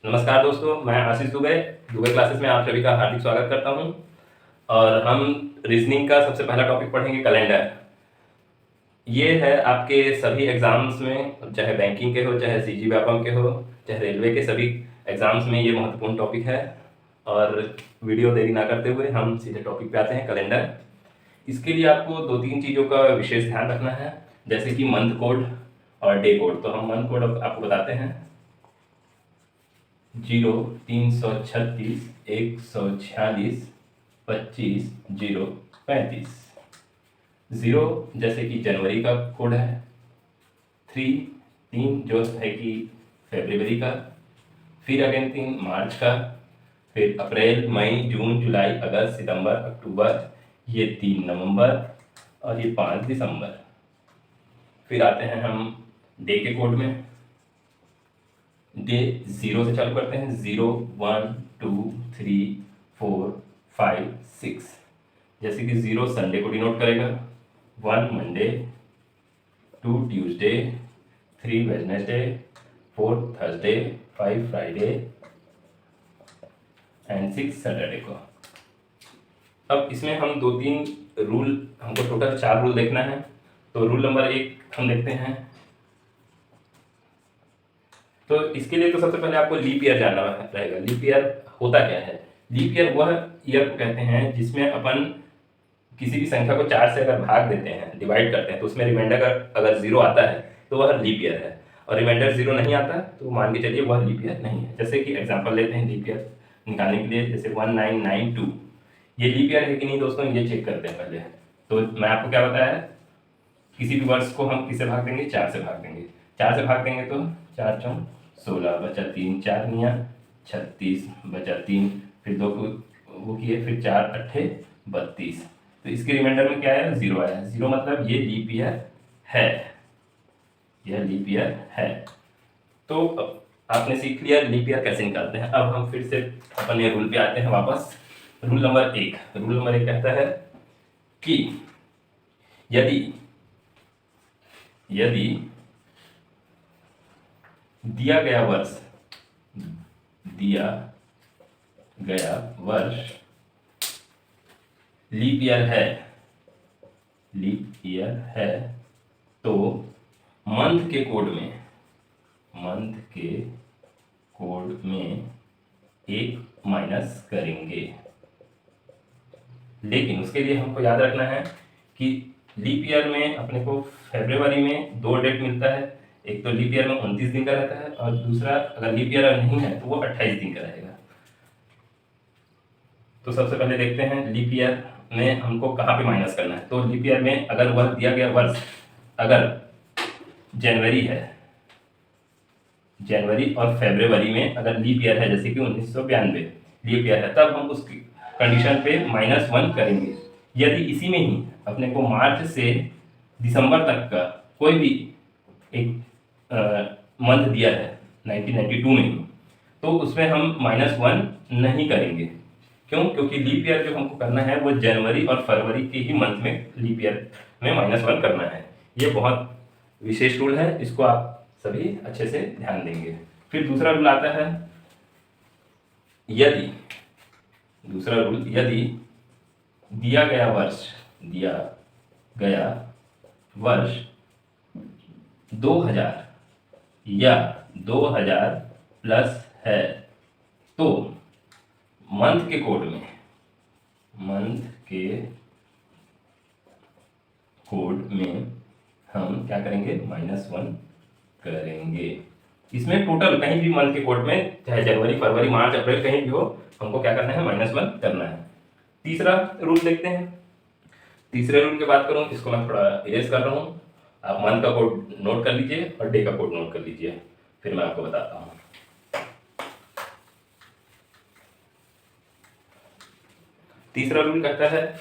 नमस्कार दोस्तों, मैं आशीष दुबे दुबे क्लासेस में आप सभी का हार्दिक स्वागत करता हूं। और हम रीजनिंग का सबसे पहला टॉपिक पढ़ेंगे कैलेंडर। ये है आपके सभी एग्जाम्स में, चाहे बैंकिंग के हो, चाहे सीजी व्यापम के हो, चाहे रेलवे के, सभी एग्जाम्स में ये महत्वपूर्ण टॉपिक है। और वीडियो देरी ना करते हुए हम सीधे टॉपिक पे आते हैं, कैलेंडर। इसके लिए आपको दो तीन चीज़ों का विशेष ध्यान रखना है, जैसे कि मंथ कोड और डे कोड। तो हम मंथ कोड आपको बताते हैं। 0 336 146 25 0 35। 0 जैसे कि जनवरी का कोड है। 3 जो है कि फरवरी का। फिर अगेन 3 मार्च का। फिर अप्रैल, मई, जून, जुलाई, अगस्त, सितंबर, अक्टूबर, ये 3 नवंबर और ये 5 दिसंबर। फिर आते हैं हम डे के कोड में। डे 0 से चालू करते हैं। 0 1 2 3 4 5 6। जैसे कि 0 संडे को डिनोट करेगा, 1 Monday, 2 Tuesday, 3 Wednesday, 4 Thursday, 5 Friday and 6 Saturday को। अब इसमें हम दो तीन रूल, हमको टोटल 4 रूल देखना है। तो रूल नंबर 1 हम देखते हैं। तो इसके लिए तो सबसे पहले आपको लीप ईयर जानना रहेगा। लीप ईयर होता क्या है? लीप ईयर वह ईयर को कहते हैं जिसमें अपन किसी भी संख्या को 4 से अगर भाग देते हैं, डिवाइड करते हैं, तो उसमें रिमाइंडर अगर 0 आता है तो वह लीप ईयर है। और रिमाइंडर 0 नहीं आता तो मान के चलिए वह लीप ईयर नहीं है। जैसे कि एग्जाम्पल लेते हैं लीप ईयर निकालने के लिए, जैसे 1992। ये लीप ईयर है कि नहीं दोस्तों, ये चेक करते हैं पहले। तो मैं आपको क्या बताया, किसी भी वर्ष को हम किससे भाग देंगे? 4 से भाग देंगे। 4 से भाग देंगे तो 4 चौक 16, बचा 3, 4 निया 36, बचा 3, फिर 2 को वो किए, फिर 4 अट्ठे 32। तो इसके रिमाइंडर में क्या आया? 0 आया। 0 मतलब ये लीप ईयर है, यह लीप ईयर है। तो आपने सीख लिया लीप ईयर कैसे निकालते हैं। अब हम फिर से अपने रूल पे आते हैं वापस। रूल नंबर 1 कहता है कि यदि दिया गया वर्ष लीप ईयर है तो मंथ के कोड में 1 माइनस करेंगे। लेकिन उसके लिए हमको याद रखना है कि लीप ईयर में अपने को फरवरी में 2 डेट मिलता है। एक तो लीप ईयर में 29 दिन का रहता है, और दूसरा अगर लीप ईयर नहीं है तो वो 28 दिन का रहेगा। तो सबसे पहले देखते हैं लीप ईयर में हमको कहाँ पे माइनस करना है। तो लीप ईयर में अगर वह दिया गया वर्ष अगर जनवरी और फरवरी में अगर लीप ईयर है, जैसे कि 1992 लीप ईयर है, तब हम उस कंडीशन पे -1 करेंगे। यदि इसी में ही अपने को मार्च से दिसंबर तक का कोई भी एक मंथ दिया है 1992 में, तो उसमें हम -1 नहीं करेंगे। क्यों? क्योंकि लीप ईयर जो हमको करना है वो जनवरी और फरवरी के ही मंथ में लीप ईयर में -1 करना है। ये बहुत विशेष रूल है, इसको आप सभी अच्छे से ध्यान देंगे। फिर दूसरा रूल आता है, यदि दिया गया वर्ष 2000 या 2000 प्लस है तो मंथ के कोड में हम क्या करेंगे? -1 करेंगे। इसमें टोटल कहीं भी मंथ के कोड में, चाहे जनवरी, फरवरी, मार्च, अप्रैल कहीं भी हो, हमको क्या करना है? -1 करना है। तीसरा रूल देखते हैं। तीसरे रूल की बात करूं, इसको मैं थोड़ा इरेज कर रहा हूं। आप मंथ का कोड नोट कर लीजिए और डे का कोड नोट कर लीजिए, फिर मैं आपको बताता हूं। तीसरा रूल कहता है,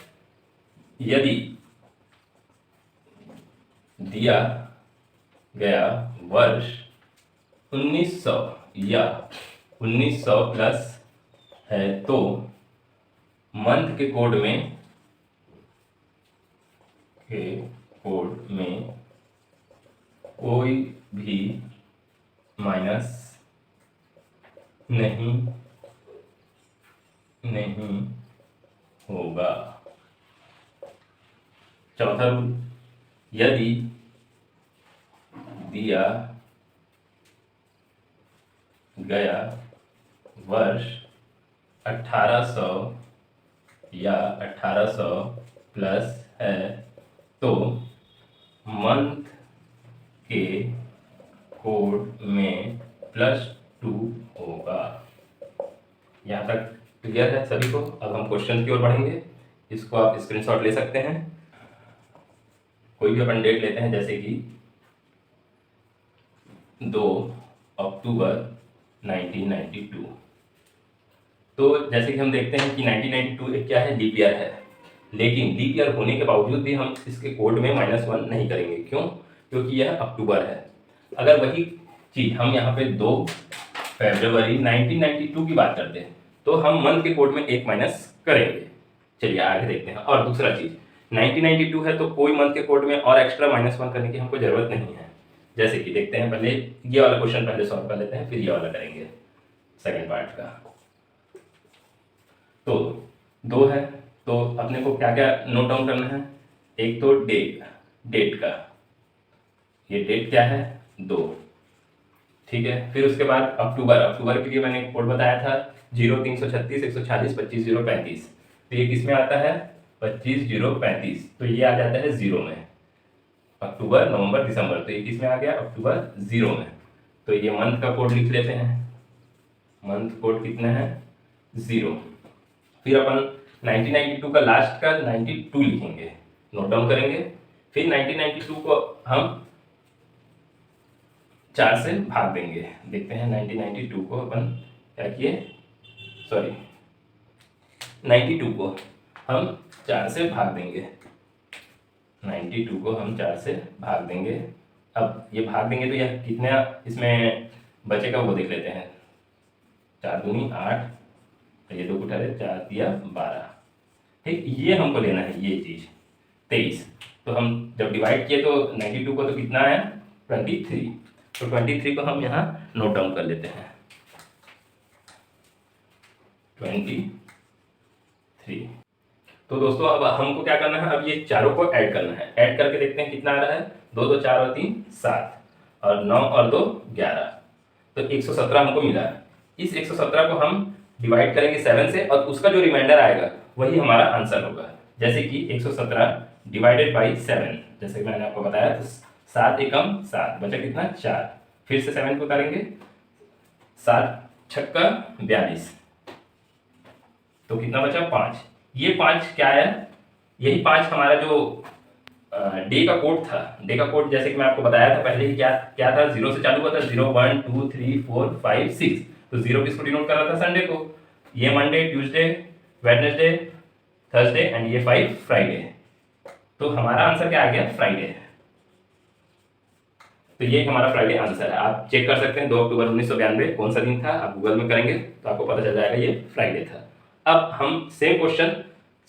यदि दिया गया वर्ष 1900 या 1900 प्लस है तो मंथ के कोड में कोई भी माइनस नहीं नहीं होगा। चौथा रूल, यदि दिया गया वर्ष 1800 या 1800 प्लस है तो मंथ के कोड में +2 होगा। यहाँ तक क्लियर है सभी को? अब हम क्वेश्चन की ओर बढ़ेंगे। इसको आप स्क्रीनशॉट ले सकते हैं। कोई भी अपन डेट लेते हैं, जैसे कि 2 अक्टूबर 1992। तो जैसे कि हम देखते हैं कि 1992 एक क्या है, लीप ईयर है। लेकिन लीप ईयर होने के बावजूद भी हम इसके कोड में -1 नहीं करेंगे। क्यों? क्योंकि यह अक्टूबर है। अगर वही चीज हम यहाँ पे 2 फरवरी 1992 की बात करते हैं तो हम मंथ के कोड में 1 माइनस करेंगे। चलिए आगे देखते हैं। और दूसरा चीज, 1992 है तो कोई मंथ के कोड में और एक्स्ट्रा -1 करने की हमको जरूरत नहीं है। जैसे कि देखते हैं, पहले ये वाला क्वेश्चन पहले सॉल्व कर लेते हैं, फिर ये वाला करेंगे सेकंड पार्ट का। तो 2 है तो अपने को क्या क्या नोट डाउन करना है? एक तो डेट का, ये डेट क्या है 2, ठीक है। फिर उसके बाद अक्टूबर के लिए मैंने कोड बताया था 0336 140 25 035। तो ये किस में आता है? 25 035। तो ये आ जाता है 0 में। अक्टूबर नवंबर दिसंबर, तो ये किस में आ गया? अक्टूबर 0 में। तो ये मंथ का कोड लिख लेते हैं। मंथ कोड कितना है? 0। फिर अपन 1992 का लास्ट का 92 लिखेंगे, नोट डाउन करेंगे। फिर 1992 को हम 4 से भाग देंगे। देखते हैं 1992 को अपन क्या किए, 92 को हम 4 से भाग देंगे। 92 को हम 4 से भाग देंगे। अब ये भाग देंगे तो यह कितना इसमें बचेगा वो देख लेते हैं। 4 दूनी 8, ये 2 कुटारे 4 दिया 12, ठीक। ये हमको लेना है ये चीज 23। तो हम जब डिवाइड किए तो 92 को तो कितना आया? 23। तो 23 को हम यहाँ नोट डाउन कर लेते हैं। 23। तो दोस्तों अब हमको क्या करना है? अब ये चारों को ऐड करना है। ऐड करके देखते हैं कितना आ रहा है। 2 2 4 और 3 7 और 9 और 2 11। तो 117 हमको मिला। इस 117 को हम डिवाइड करेंगे 7 से और उसका जो रिमाइंडर आएगा वही हमारा आंसर होगा। जैसे कि 117 डिवाइडेड बाई 7, जैसे कि मैंने आपको बताया, तो 7 एकम 7, बचा कितना? 4। फिर से 7 को करेंगे, 7 छक्का 42, तो कितना बचा? 5। ये 5 क्या है? यही 5 हमारा जो डे का कोड था। डे का कोड जैसे कि मैं आपको बताया था पहले ही, क्या क्या था? 0 से चालू हुआ था। 0 1 2 3 4 5 6। तो 0 किसको डिनोट कर रहा था? संडे को। ये Monday, Tuesday, Wednesday, Thursday and ये 5 फ्राइडे। तो हमारा आंसर क्या आ गया? फ्राइडे। तो ये हमारा फ्राइडे आंसर है। आप चेक कर सकते हैं 2 अक्टूबर 1992 कौन सा दिन था। आप गूगल में करेंगे तो आपको पता चल जाएगा ये फ्राइडे था। अब हम सेम क्वेश्चन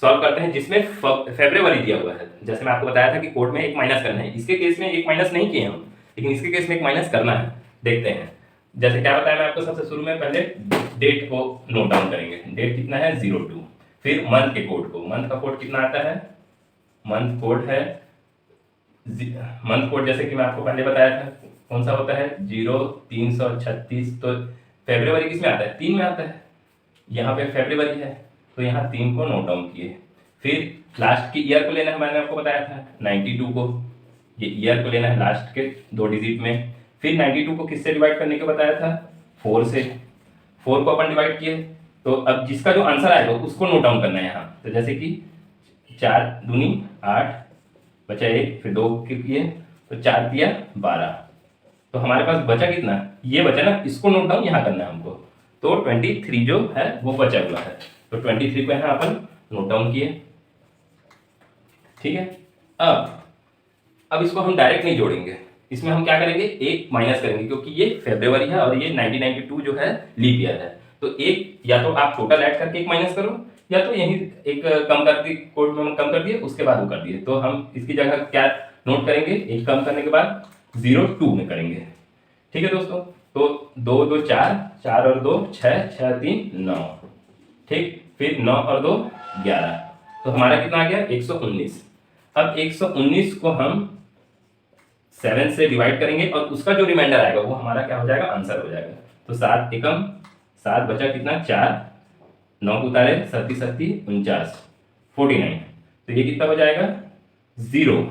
सॉल्व करते हैं जिसमें फरवरी दिया हुआ है। जैसे मैं आपको बताया था कि कोड में 1 माइनस करना है। इसके केस में 1 माइनस नहीं किए हम, लेकिन इसके केस में 1 माइनस करना है। देखते हैं। जैसे क्या बताया मैं आपको, सबसे शुरू में पहले डेट को नोट डाउन करेंगे। डेट कितना है? 02। फिर मंथ के कोड को, मंथ का कोड कितना आता है? मंथ कोड है, मंथ कोड जैसे कि मैं आपको पहले बताया था कौन सा होता है? 0336। तो फरवरी किस में आता है? 3 में आता है। यहाँ पे फरवरी है तो यहाँ 3 को नोट डाउन किए। फिर लास्ट की ईयर को लेना है, मैंने आपको बताया था 92 को, ये ईयर को लेना है लास्ट के 2 डिजिट में। फिर 92 को किससे डिवाइड करने को बताया था? 4 से। 4 को अपन डिवाइड किए तो अब जिसका जो आंसर आएगा उसको नोट डाउन करना है यहाँ। तो जैसे कि 4 दूनी 8, बचा 1, फिर 2 किए तो 4 दिया 12। तो हमारे पास बचा कितना? ये बचा ना, इसको नोट डाउन यहाँ करना है हमको। तो 23 जो है वो बचा हुआ है। तो 23 को यहाँ अपन नोट डाउन किए, ठीक है। अब इसको हम डायरेक्ट नहीं जोड़ेंगे, इसमें हम क्या करेंगे? 1 माइनस करेंगे, क्योंकि ये फरवरी है और ये 1992 जो है लीप ईयर है। तो 1 या तो आप टोटल ऐड करके 1 माइनस करो, या तो यही एक कम कर दी, कोड में कम कर दिए, उसके बाद वो कर दिए। तो हम इसकी जगह क्या नोट करेंगे? 1 कम करने के बाद 02 में करेंगे, ठीक है दोस्तों। तो 2 2 4, 4 और 2 6, 6 3 9, ठीक। फिर 9 और 2 11, तो हमारा कितना आ गया 119। अब 119 को हम 7 से डिवाइड करेंगे और उसका जो रिमाइंडर आएगा वो हमारा क्या हो जाएगा, आंसर हो जाएगा। तो 7 एकम 7 बचा कितना 4, 9 को उतारे 7 7 49, 49, तो ये कितना हो जाएगा 0।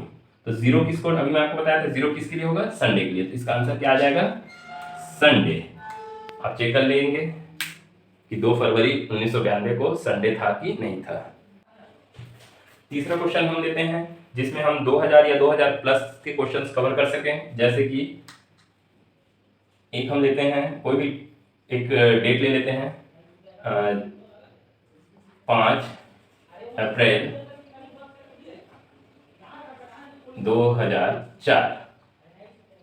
तो 0 किसको, अभी मैं आपको बताया था 0 किसके लिए होगा, संडे के लिए। तो इसका आंसर क्या आ जाएगा, संडे। आप चेक कर लेंगे कि 2 फरवरी 1992 को संडे था कि नहीं था। तीसरा क्वेश्चन हम लेते हैं जिसमें हम 2000 या 2000 प्लस के क्वेश्चंस कवर कर सकें। जैसे कि एक हम लेते हैं, कोई भी एक डेट ले लेते हैं, 5 अप्रैल 2004।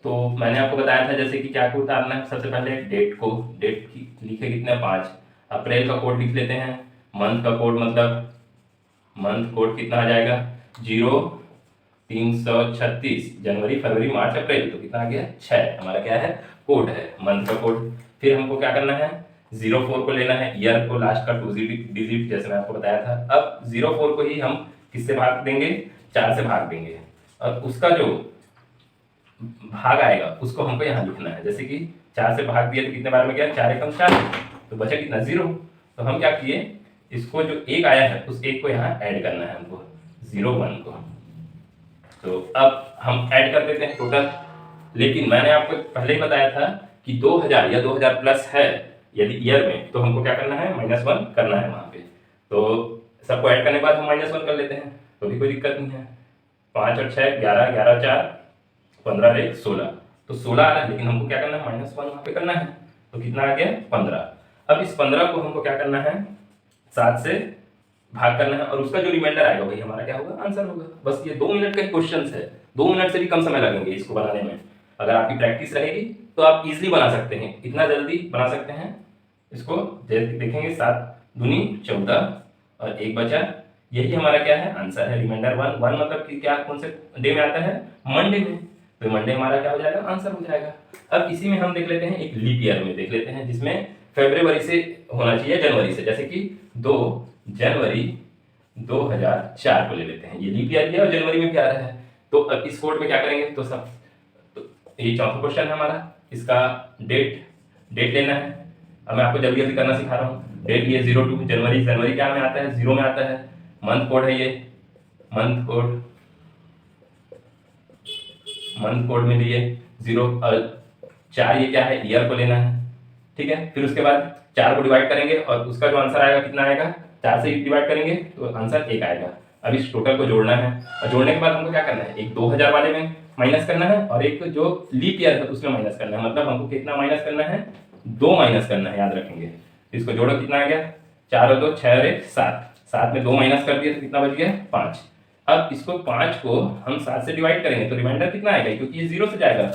तो मैंने आपको बताया था जैसे कि क्या को उतारना है, सबसे पहले डेट को, डेट की लिखे कितने 5, अप्रैल का कोड लिख लेते हैं, मंथ का कोड मतलब मंथ कोड कितना आ जाएगा 0 336, जनवरी फरवरी मार्च अप्रैल, तो कितना आ गया 6, हमारा क्या है कोड है मंथ का कोड। फिर हमको क्या करना है 04 को लेना है, ईयर को लास्ट का 2 डिजिट जैसे मैं आपको बताया था। अब 04 को ही हम किससे भाग देंगे, 4 से भाग देंगे, और उसका जो भाग आएगा उसको हमको यहाँ लिखना है। जैसे कि 4 से भाग दिया तो कितने बार में गया 4 एकम 4, तो बचा कितना 0। तो हम क्या किए, इसको जो एक आया है उस एक को यहाँ ऐड करना है हमको 01 को। तो अब हम ऐड कर देते हैं टोटल। लेकिन मैंने आपको पहले ही बताया था कि 2000 या 2000 प्लस है यदि ईयर में, तो हमको क्या करना है -1 करना है वहाँ पे। तो सबको ऐड करने के बाद हम -1 कर लेते हैं, तो भी कोई दिक्कत नहीं है। 5 और 6 11, 11 4 15 1 16, तो 16 आ रहा है, लेकिन हमको क्या करना है -1 वहाँ पे करना है, तो कितना आ गया 15। अब इस 15 को हमको क्या करना है 7 से भाग करना है, और उसका जो रिमाइंडर आएगा वही हमारा क्या होगा, आंसर होगा। बस ये 2 मिनट का क्वेश्चन है, 2 मिनट से भी कम समय लगेंगे इसको बनाने में। अगर आपकी प्रैक्टिस रहेगी तो आप इजीली बना सकते हैं, इतना जल्दी बना सकते हैं इसको। देखेंगे 7 दूनी 14 और 1 बचा, यही हमारा क्या है आंसर है, रिमाइंडर 1 मतलब कि क्या कौन से डे में आता है, मंडे में। तो मंडे हमारा क्या हो जाएगा, आंसर हो जाएगा। अब इसी में हम देख लेते हैं एक लीप ईयर में देख लेते हैं, जिसमें फरवरी से होना चाहिए जनवरी से। जैसे कि 2 जनवरी 2004 को ले लेते हैं, ये लीप ईयर है और जनवरी में भी आ रहा है। तो अब इस कोड में क्या करेंगे, तो सब ये चौथा क्वेश्चन है हमारा, इसका डेट लेना है। अब मैं आपको जल्दी जल्दी करना सिखा रहा हूँ। डेट ये 02 जनवरी, जनवरी क्या में आता है 0 में आता है। मंथ कोड है ये, मंथ कोड में लिए 0 और 4 ये क्या है ईयर को लेना है, ठीक है। फिर उसके बाद 4 को डिवाइड करेंगे और उसका जो आंसर आएगा कितना आएगा, 4 से डिवाइड करेंगे तो आंसर 1 आएगा। अब इस टोटल को जोड़ना है, और जोड़ने के बाद हमको क्या करना है, एक 2000 वाले में माइनस करना है और एक जो लीप ईयर है उसमें माइनस करना है। मतलब हमको कितना माइनस करना है, 2 माइनस करना है, याद रखेंगे। इसको जोड़ो कितना आ गया 4 और 2 6 और 1 7, 7 में 2 माइनस कर दिया तो कितना बच गया 5। अब इसको 5 को हम 7 से डिवाइड करेंगे तो रिमाइंडर कितना आएगा, क्योंकि ये 0 से जाएगा,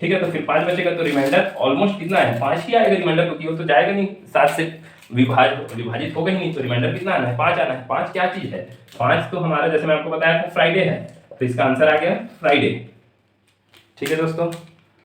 ठीक है। तो फिर 5 बचेगा, तो रिमाइंडर ऑलमोस्ट कितना है 5 ही आएगा रिमाइंडर, क्योंकि वो तो जाएगा नहीं 7 से विभाजित होगा ही नहीं। तो रिमाइंडर कितना आना है 5 आना है। 5 क्या चीज है, 5 तो हमारा जैसे मैं आपको बताया था फ्राइडे है, तो इसका आंसर आ गया फ्राइडे, ठीक है दोस्तों।